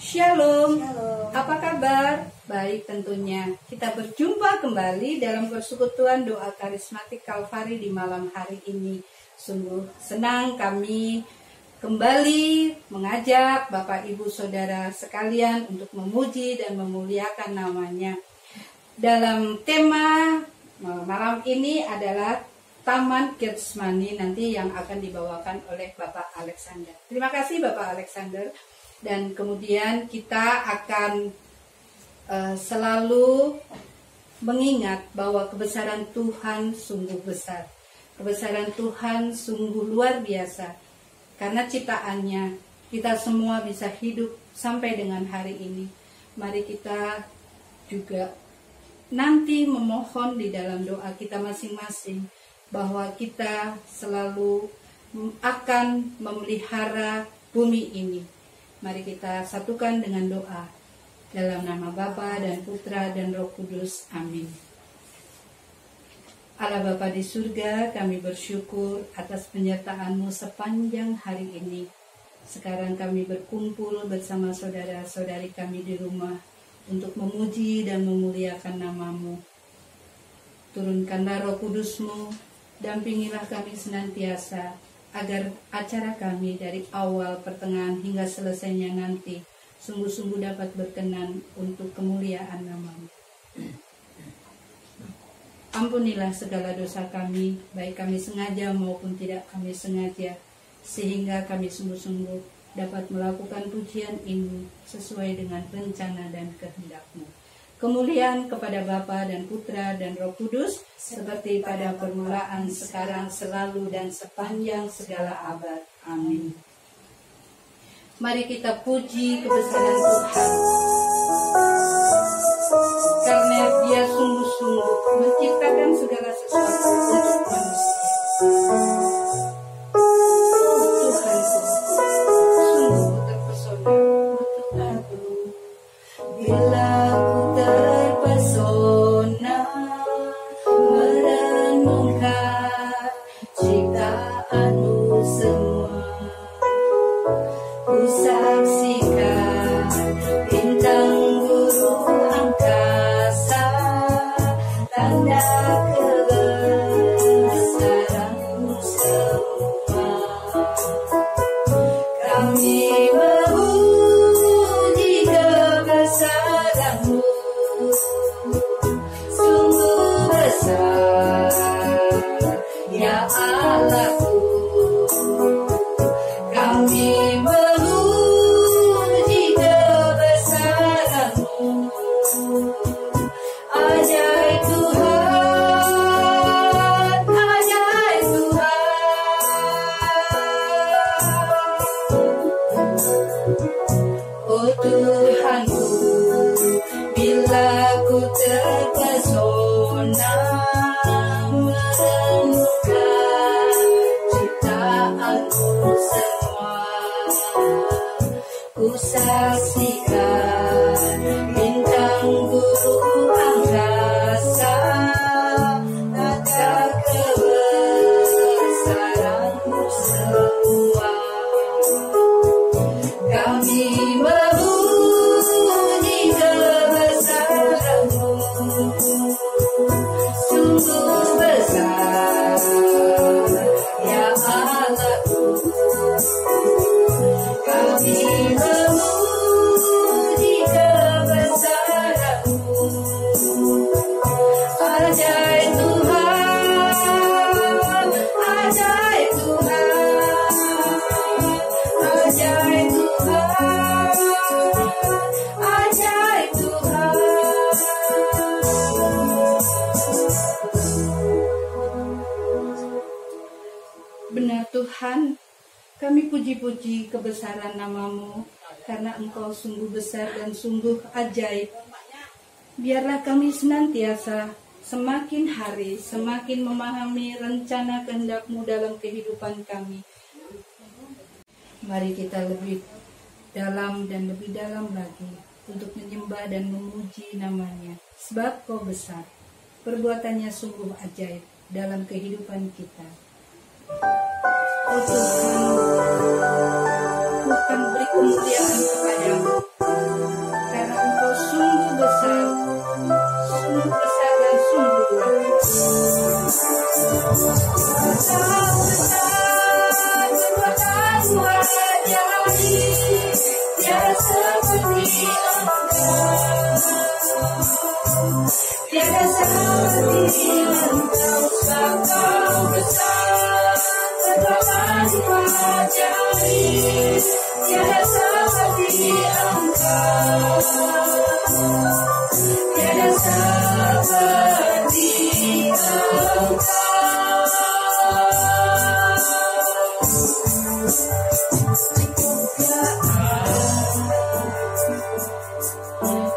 Shalom. Shalom. Apa kabar? Baik tentunya. Kita berjumpa kembali dalam persekutuan doa karismatik Kalvari di malam hari ini. Sungguh senang kami kembali mengajak Bapak Ibu Saudara sekalian untuk memuji dan memuliakan namanya. Dalam tema malam ini adalah Taman Getsemani nanti yang akan dibawakan oleh Bapak Alexander. Terima kasih Bapak Alexander. Dan kemudian kita akan selalu mengingat bahwa kebesaran Tuhan sungguh besar. Kebesaran Tuhan sungguh luar biasa. Karena ciptaannya kita semua bisa hidup sampai dengan hari ini. Mari kita juga nanti memohon di dalam doa kita masing-masing bahwa kita selalu akan memelihara bumi ini. Mari kita satukan dengan doa dalam nama Bapa dan Putra dan Roh Kudus. Amin. Allah Bapa di surga, kami bersyukur atas penyertaan-Mu sepanjang hari ini. Sekarang kami berkumpul bersama saudara-saudari kami di rumah untuk memuji dan memuliakan nama-Mu. Turunkanlah Roh Kudus-Mu, dampingilah kami senantiasa, agar acara kami dari awal, pertengahan hingga selesainya nanti sungguh-sungguh dapat berkenan untuk kemuliaan nama-Mu. Ampunilah segala dosa kami, baik kami sengaja maupun tidak kami sengaja, sehingga kami sungguh-sungguh dapat melakukan pujian ini sesuai dengan rencana dan kehendak-Mu. Kemuliaan kepada Bapa dan Putra dan Roh Kudus, seperti pada permulaan, sekarang, selalu, dan sepanjang segala abad. Amin. Mari kita puji kebesaran Tuhan, karena Dia sungguh-sungguh menciptakan segala sesuatu untuk manusia. Tuhanku, sungguh terpesona. Tuhanku, bila ku terpesona merenungkan ciptaan-Mu semua, ku saksikan bintang guru angkasa, tanda kebesaran-Mu semua. Kami memuji kebesaran-Mu, sungguh besar, ya Allahku. Kami memuji kebesaran-Mu, ajaib Tuhan, ajaib Tuhan. Oh Tuhanku, bila ku terpesona merenungkan ciptaan-Mu semua, ku saksikan bintang guru angkasa, tanda kebesaran-Mu semua. Kami memuji kebesaran-Mu, sungguh besar, ya Allahku. Kami memuji kebesaran-Mu, ajaib Tuhan, ajaib Tuhan, ajaib Tuhan, ajaib Tuhan. Benar Tuhan, kami puji-puji kebesaran nama-Mu, karena Engkau sungguh besar dan sungguh ajaib. Biarlah kami senantiasa semakin hari semakin memahami rencana kehendak-Mu dalam kehidupan kami. Mari kita lebih dalam dan lebih dalam lagi untuk menyembah dan memuji nama-Nya, sebab Kau besar, perbuatannya sungguh ajaib dalam kehidupan kita. Oh Tuhan, Tuhan beri kemuliaan kepadamu. tiada seperti Engkau, tiada seperti Engkau, Engkau besar, terbaik ajaib, tiada seperti Engkau, tiada seperti Engkau.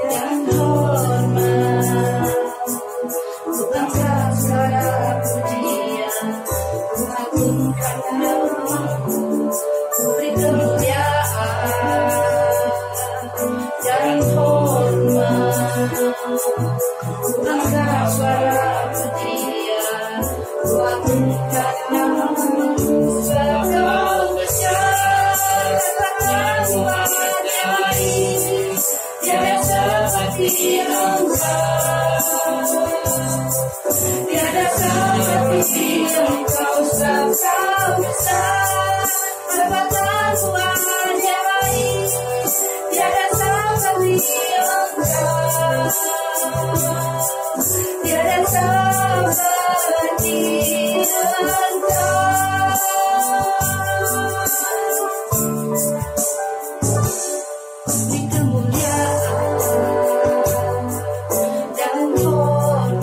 Dan hormat, bukan segala pujian, ku agungkan namamu, ku beri kemuliaan. Dan hormat, bukan suara pujian, ku agungkan namamu, sebab Kau besar, Kau ajaib, tiada seperti Engkau, tiada seperti Engkau, sebab Kau besar, perbuatanmu ajaib, tiada seperti Engkau, tiada seperti Engkau. Beri kemuliaan dan hormat,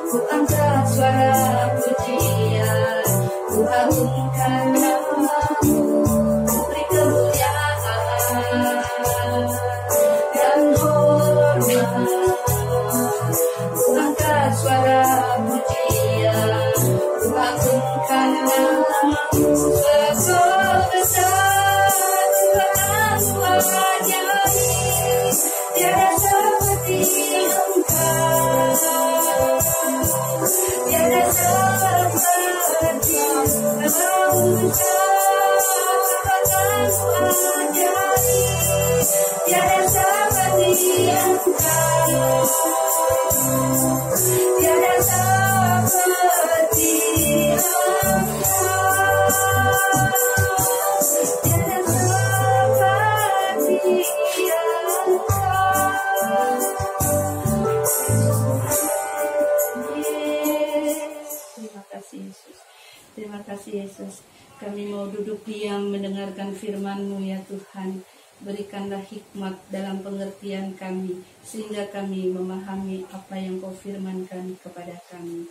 ku angkat suara pujian, ku agungkan namamu, ku beri kemuliaan dan hormat, ku angkat suara pujian, ku agungkan namamu, sebab Kau besar, Tuhanku ajaib, tiada seperti Engkau, tiada seperti Engkau besar, Tuhanku ajaib, tiada seperti Engkau, tiada seperti Engkau. Terima kasih Yesus. Terima kasih Yesus. Kami mau duduk diam mendengarkan firman-Mu ya Tuhan. Berikanlah hikmat dalam pengertian kami, sehingga kami memahami apa yang Kau firmankan kepada kami.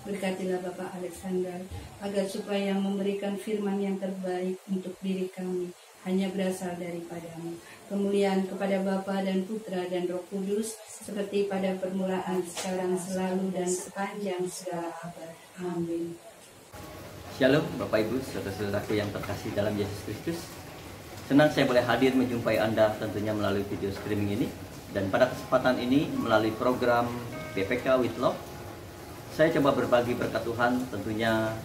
Berkatilah Bapak Alexander, agar supaya memberikan firman yang terbaik untuk diri kami, hanya berasal daripada-Mu. Kemuliaan kepada Bapa dan Putra dan Roh Kudus, seperti pada permulaan, sekarang, selalu, dan sepanjang segala abad. Amin. Shalom Bapak Ibu, saudara-saudaraku yang terkasih dalam Yesus Kristus. Senang saya boleh hadir menjumpai Anda tentunya melalui video streaming ini. Dan pada kesempatan ini melalui program BPK with Love, saya coba berbagi berkat Tuhan tentunya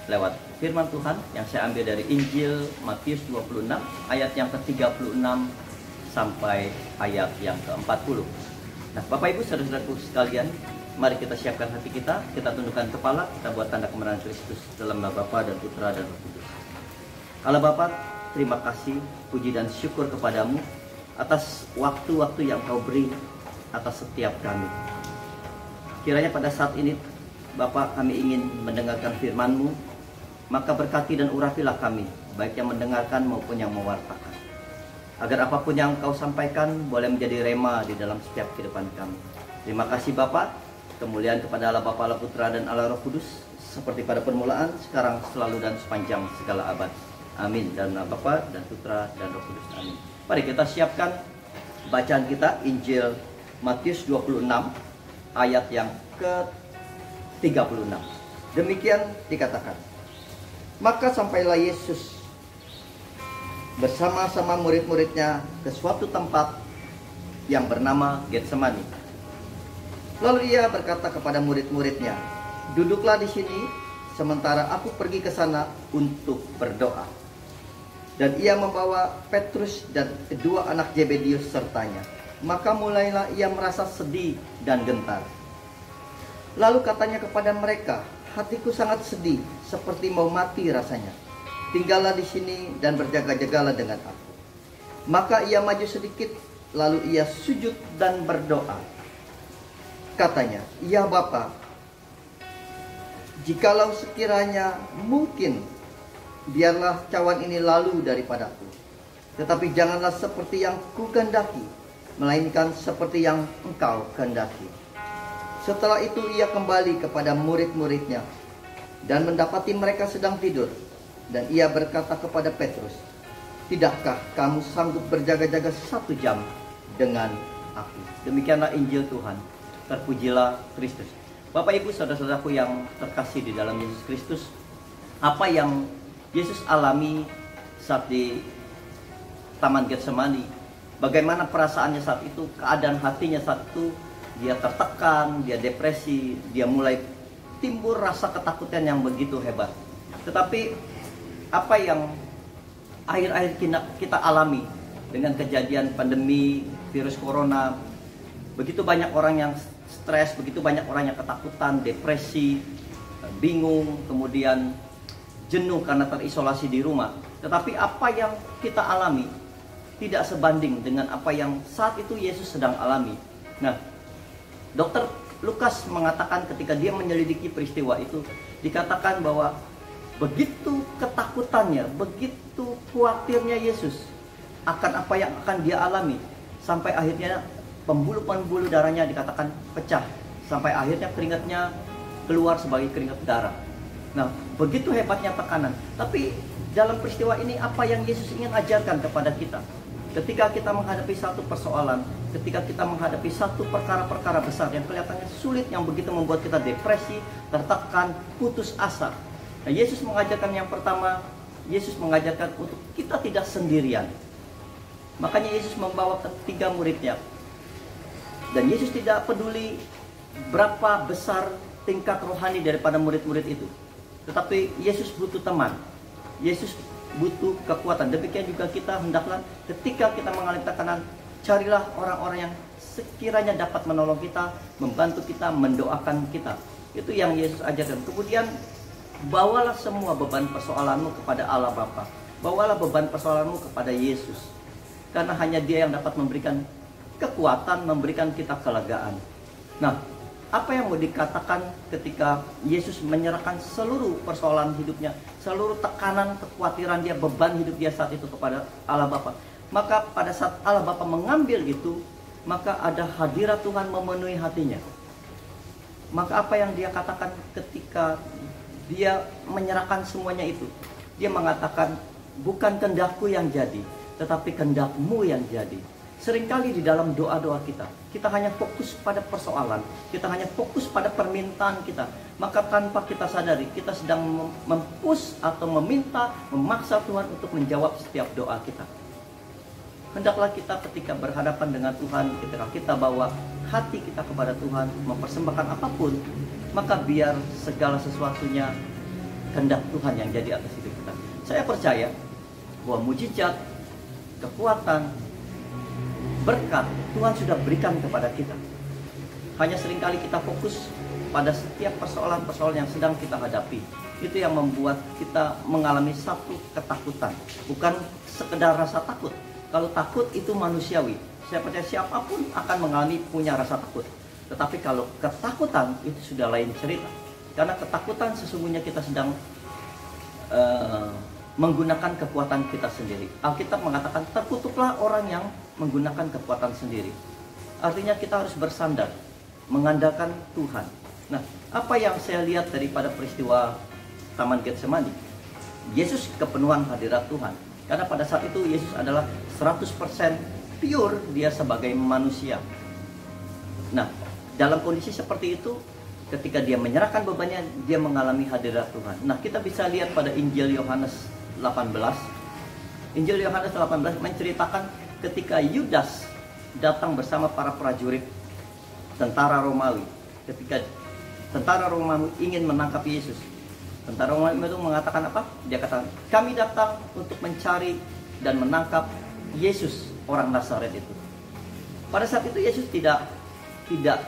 lewat firman Tuhan yang saya ambil dari Injil Matius 26 ayat yang ke-36 sampai ayat yang ke-40. Nah, Bapak Ibu saudara-saudaraku sekalian, mari kita siapkan hati kita tundukkan kepala, kita buat tanda kemenangan Kristus dalam nama Bapa dan Putra dan Roh Kudus. Allah Bapa, terima kasih, puji dan syukur kepadamu atas waktu-waktu yang Kau beri atas setiap kami. Kiranya pada saat ini Bapak, kami ingin mendengarkan firman-Mu, maka berkati dan urapilah kami, baik yang mendengarkan maupun yang mewartakan. Agar apapun yang Kau sampaikan boleh menjadi rema di dalam setiap kehidupan kami. Terima kasih Bapak, kemuliaan kepada Allah Bapa, Allah Putra, dan Allah Roh Kudus, seperti pada permulaan, sekarang, selalu, dan sepanjang segala abad. Amin. Dan nama Bapa dan Putra dan Roh Kudus. Amin. Mari kita siapkan bacaan kita, Injil Matius 26, ayat yang ke-36. Demikian dikatakan. Maka sampailah Yesus bersama-sama murid-muridnya ke suatu tempat yang bernama Getsemani. Lalu ia berkata kepada murid-muridnya, "Duduklah di sini sementara aku pergi ke sana untuk berdoa." Dan ia membawa Petrus dan kedua anak Zebedius sertanya. Maka mulailah ia merasa sedih dan gentar. Lalu katanya kepada mereka, "Hatiku sangat sedih, seperti mau mati rasanya. tinggallah di sini dan berjaga-jagalah dengan aku. Maka ia maju sedikit, lalu ia sujud dan berdoa. Katanya, ya Bapa, jikalau sekiranya mungkin, biarlah cawan ini lalu daripadaku. Tetapi janganlah seperti yang ku kehendaki, melainkan seperti yang Engkau kehendaki. Setelah itu ia kembali kepada murid-muridnya dan mendapati mereka sedang tidur. Dan ia berkata kepada Petrus, tidakkah kamu sanggup berjaga-jaga 1 jam dengan aku? Demikianlah Injil Tuhan. Terpujilah Kristus. Bapak Ibu saudara-saudaraku yang terkasih di dalam Yesus Kristus, apa yang Yesus alami saat di Taman Getsemani, bagaimana perasaannya saat itu, keadaan hatinya saat itu, dia tertekan, dia depresi, dia mulai timbul rasa ketakutan yang begitu hebat. Tetapi apa yang akhir-akhir kita alami dengan kejadian pandemi virus corona, begitu banyak orang yang stres, begitu banyak orang yang ketakutan, depresi, bingung, kemudian jenuh karena terisolasi di rumah. Tetapi apa yang kita alami tidak sebanding dengan apa yang saat itu Yesus sedang alami. Nah, Dr. Lukas mengatakan ketika dia menyelidiki peristiwa itu, dikatakan bahwa begitu ketakutannya, begitu khawatirnya Yesus akan apa yang akan dia alami, sampai akhirnya pembuluh-pembuluh darahnya dikatakan pecah, sampai akhirnya keringatnya keluar sebagai keringat darah. Nah, begitu hebatnya tekanan. Tapi dalam peristiwa ini apa yang Yesus ingin ajarkan kepada kita? Ketika kita menghadapi satu persoalan, ketika kita menghadapi satu perkara-perkara besar yang kelihatannya sulit, yang begitu membuat kita depresi, tertekan, putus asa. Nah, Yesus mengajarkan yang pertama, Yesus mengajarkan untuk kita tidak sendirian. Makanya Yesus membawa ketiga muridnya. Dan Yesus tidak peduli berapa besar tingkat rohani daripada murid-murid itu. Tetapi Yesus butuh teman. Yesus butuh kekuatan. Demikian juga kita hendaklah ketika kita mengalami tekanan, carilah orang-orang yang sekiranya dapat menolong kita, membantu kita, mendoakan kita. Itu yang Yesus ajarkan. Kemudian bawalah semua beban persoalanmu kepada Allah Bapa. Bawalah beban persoalanmu kepada Yesus. Karena hanya Dia yang dapat memberikan kekuatan, memberikan kita kelegaan. Nah, apa yang mau dikatakan ketika Yesus menyerahkan seluruh persoalan hidupnya, seluruh tekanan, kekhawatiran dia, beban hidup dia saat itu kepada Allah Bapa. Maka pada saat Allah Bapa mengambil itu, maka ada hadirat Tuhan memenuhi hatinya. Maka apa yang dia katakan ketika dia menyerahkan semuanya itu, dia mengatakan, bukan kehendakku yang jadi, tetapi kehendak-Mu yang jadi. Seringkali di dalam doa-doa kita hanya fokus pada persoalan, kita hanya fokus pada permintaan kita. Maka tanpa kita sadari, kita sedang mempush atau meminta, memaksa Tuhan untuk menjawab setiap doa kita. Hendaklah kita ketika berhadapan dengan Tuhan, ketika kita bawa hati kita kepada Tuhan, mempersembahkan apapun, maka biar segala sesuatunya kehendak Tuhan yang jadi atas hidup kita. Saya percaya bahwa mujizat, kekuatan, berkat Tuhan sudah berikan kepada kita. Hanya seringkali kita fokus pada setiap persoalan-persoalan yang sedang kita hadapi. Itu yang membuat kita mengalami satu ketakutan. Bukan sekedar rasa takut. Kalau takut itu manusiawi. Saya percaya siapapun akan mengalami punya rasa takut. Tetapi kalau ketakutan itu sudah lain cerita. Karena ketakutan sesungguhnya kita sedang menggunakan kekuatan kita sendiri. Alkitab mengatakan terkutuklah orang yang menggunakan kekuatan sendiri. Artinya kita harus bersandar, mengandalkan Tuhan. Nah, apa yang saya lihat daripada peristiwa Taman Getsemani? Yesus kepenuhan hadirat Tuhan. Karena pada saat itu Yesus adalah 100% pure, dia sebagai manusia. Nah, dalam kondisi seperti itu, ketika dia menyerahkan bebannya, dia mengalami hadirat Tuhan. Nah, kita bisa lihat pada Injil Yohanes 18. Injil Yohanes 18 menceritakan ketika Yudas datang bersama para prajurit tentara Romawi. Ketika tentara Romawi ingin menangkap Yesus, tentara Romawi itu mengatakan apa? Dia katakan, kami datang untuk mencari dan menangkap Yesus, orang Nazaret itu. Pada saat itu Yesus tidak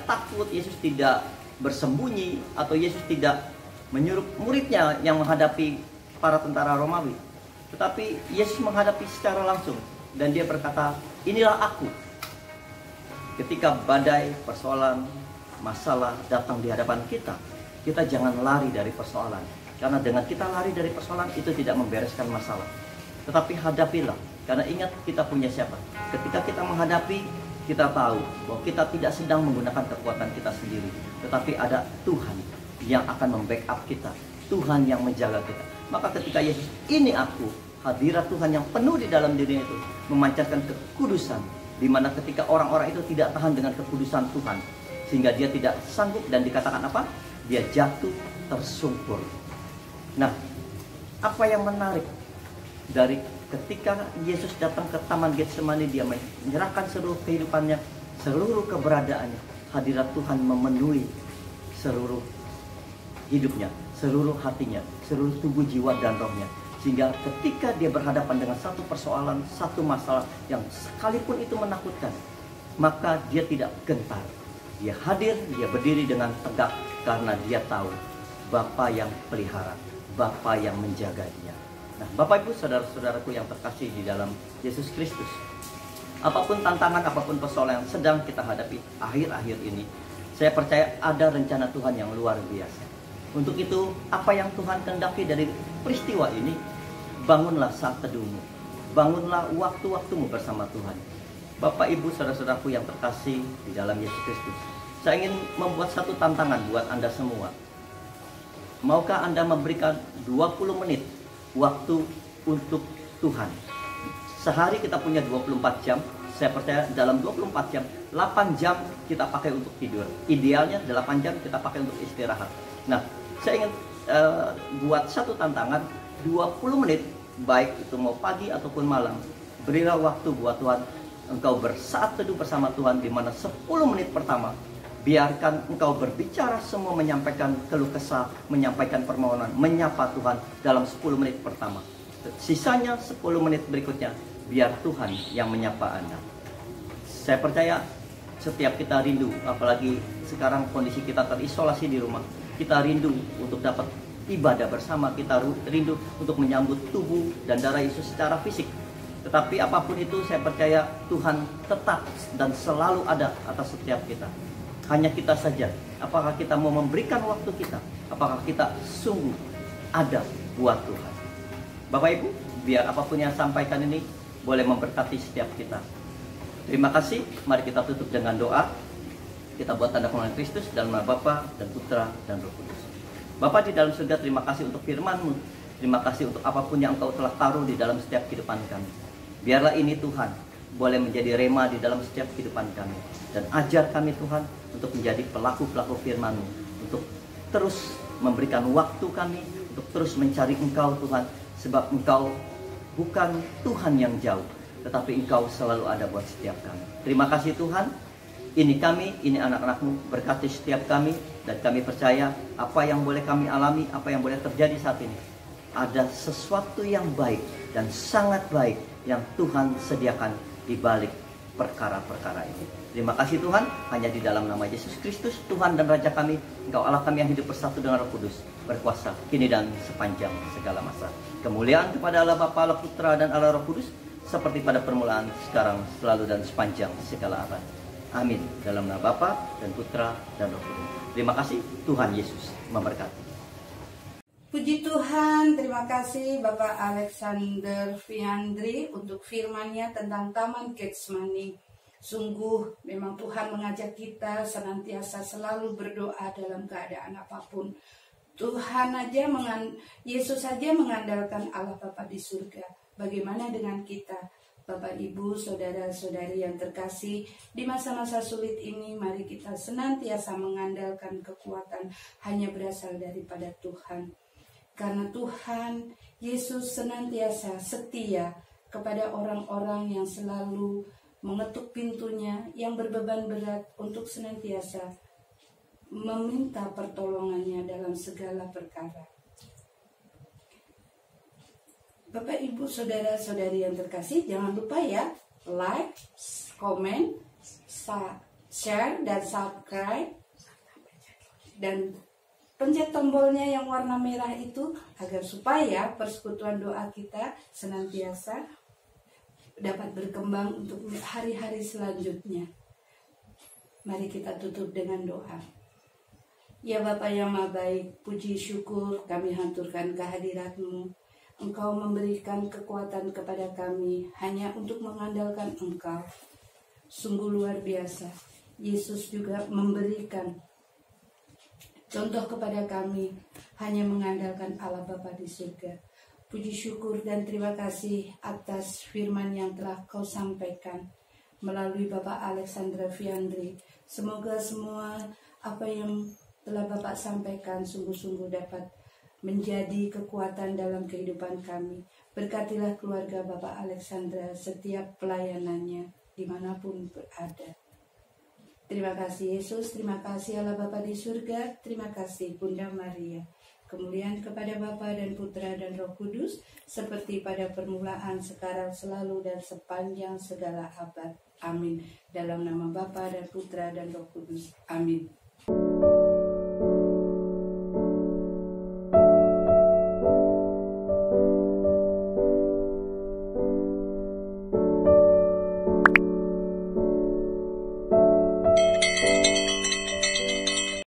takut, Yesus tidak bersembunyi, atau Yesus tidak menyuruh muridnya yang menghadapi para tentara Romawi. Tetapi Yesus menghadapi secara langsung dan dia berkata, inilah aku. Ketika badai, persoalan, masalah datang di hadapan kita, kita jangan lari dari persoalan. Karena dengan kita lari dari persoalan itu tidak membereskan masalah. Tetapi hadapilah, karena ingat kita punya siapa. Ketika kita menghadapi, kita tahu bahwa kita tidak sedang menggunakan kekuatan kita sendiri. Tetapi ada Tuhan yang akan membackup kita. Tuhan yang menjaga kita. Maka ketika Yesus, ini aku, hadirat Tuhan yang penuh di dalam dirinya itu memancarkan kekudusan, di mana ketika orang-orang itu tidak tahan dengan kekudusan Tuhan, sehingga dia tidak sanggup dan dikatakan apa? Dia jatuh tersungkur. Nah, apa yang menarik dari ketika Yesus datang ke Taman Getsemani, dia menyerahkan seluruh kehidupannya, seluruh keberadaannya, hadirat Tuhan memenuhi seluruh hidupnya, seluruh hatinya, seluruh tubuh, jiwa, dan rohnya. Sehingga ketika dia berhadapan dengan satu persoalan, satu masalah yang sekalipun itu menakutkan, maka dia tidak gentar. Dia hadir, dia berdiri dengan tegak karena dia tahu Bapa yang pelihara, Bapa yang menjaga dia. Nah, Bapak Ibu, saudara-saudaraku yang terkasih di dalam Yesus Kristus, apapun tantangan, apapun persoalan yang sedang kita hadapi akhir-akhir ini, saya percaya ada rencana Tuhan yang luar biasa. Untuk itu, apa yang Tuhan kehendaki dari peristiwa ini, bangunlah saat teduhmu, bangunlah waktu-waktumu bersama Tuhan. Bapak, Ibu, saudara-saudaraku yang terkasih di dalam Yesus Kristus, saya ingin membuat satu tantangan buat Anda semua. Maukah Anda memberikan 20 menit waktu untuk Tuhan? Sehari kita punya 24 jam. Saya percaya dalam 24 jam, 8 jam kita pakai untuk tidur. Idealnya 8 jam kita pakai untuk istirahat. Nah, saya ingin buat satu tantangan, 20 menit, baik itu mau pagi ataupun malam. Berilah waktu buat Tuhan. Engkau bersaat teduh bersama Tuhan, di mana 10 menit pertama, biarkan engkau berbicara semua, menyampaikan keluh kesah, menyampaikan permohonan, menyapa Tuhan dalam 10 menit pertama. Sisanya 10 menit berikutnya, biar Tuhan yang menyapa Anda. Saya percaya setiap kita rindu, apalagi sekarang kondisi kita terisolasi di rumah, kita rindu untuk dapat ibadah bersama, kita rindu untuk menyambut tubuh dan darah Yesus secara fisik. Tetapi apapun itu, saya percaya Tuhan tetap dan selalu ada atas setiap kita. Hanya kita saja, apakah kita mau memberikan waktu kita, apakah kita sungguh ada buat Tuhan. Bapak Ibu, biar apapun yang sampaikan ini boleh memberkati setiap kita. Terima kasih, mari kita tutup dengan doa. Kita buat tanda pengenalan Kristus dalam nama Bapa dan Putra dan Roh Kudus. Bapa di dalam surga, terima kasih untuk firman-Mu. Terima kasih untuk apapun yang Engkau telah taruh di dalam setiap kehidupan kami. Biarlah ini Tuhan boleh menjadi rema di dalam setiap kehidupan kami. Dan ajar kami Tuhan untuk menjadi pelaku-pelaku firman-Mu. Untuk terus memberikan waktu kami, untuk terus mencari Engkau Tuhan. Sebab Engkau bukan Tuhan yang jauh, tetapi Engkau selalu ada buat setiap kami. Terima kasih Tuhan. Ini kami, ini anak-anak-Mu, berkati setiap kami. Dan kami percaya apa yang boleh kami alami, apa yang boleh terjadi saat ini, ada sesuatu yang baik dan sangat baik yang Tuhan sediakan di balik perkara-perkara ini. Terima kasih Tuhan, hanya di dalam nama Yesus Kristus, Tuhan dan Raja kami, Engkau Allah kami yang hidup bersatu dengan Roh Kudus, berkuasa kini dan sepanjang segala masa. Kemuliaan kepada Allah Bapa, Allah Putra, dan Allah Roh Kudus, seperti pada permulaan, sekarang, selalu, dan sepanjang segala abad. Amin. Dalam nama Bapa dan Putra dan Roh Kudus. Terima kasih, Tuhan Yesus memberkati. Puji Tuhan, terima kasih Bapak Alexander Fiandri untuk firman-Nya tentang Taman Getsemani. Sungguh memang Tuhan mengajak kita senantiasa selalu berdoa dalam keadaan apapun. Yesus saja mengandalkan Allah Bapa di surga. Bagaimana dengan kita? Bapak, Ibu, saudara-saudari yang terkasih, di masa-masa sulit ini mari kita senantiasa mengandalkan kekuatan hanya berasal daripada Tuhan. Karena Tuhan Yesus senantiasa setia kepada orang-orang yang selalu mengetuk pintunya, yang berbeban berat untuk senantiasa meminta pertolongannya dalam segala perkara. Bapak, Ibu, saudara-saudari yang terkasih, jangan lupa ya, like, komen, share, dan subscribe. Dan pencet tombolnya yang warna merah itu agar supaya persekutuan doa kita senantiasa dapat berkembang untuk hari-hari selanjutnya. Mari kita tutup dengan doa. Ya Bapa yang Maha Baik, puji syukur kami haturkan kehadirat-Mu. Engkau memberikan kekuatan kepada kami hanya untuk mengandalkan Engkau. Sungguh luar biasa. Yesus juga memberikan contoh kepada kami hanya mengandalkan Allah Bapa di surga. Puji syukur dan terima kasih atas firman yang telah Kau sampaikan melalui Bapak Alexandra Fiandri. Semoga semua apa yang telah Bapak sampaikan sungguh-sungguh dapat menjadi kekuatan dalam kehidupan kami. Berkatilah keluarga Bapak Alexandra setiap pelayanannya dimanapun berada. Terima kasih Yesus, terima kasih Allah Bapa di surga, terima kasih Bunda Maria. Kemuliaan kepada Bapa dan Putra dan Roh Kudus, seperti pada permulaan, sekarang, selalu, dan sepanjang segala abad. Amin. Dalam nama Bapa dan Putra dan Roh Kudus. Amin.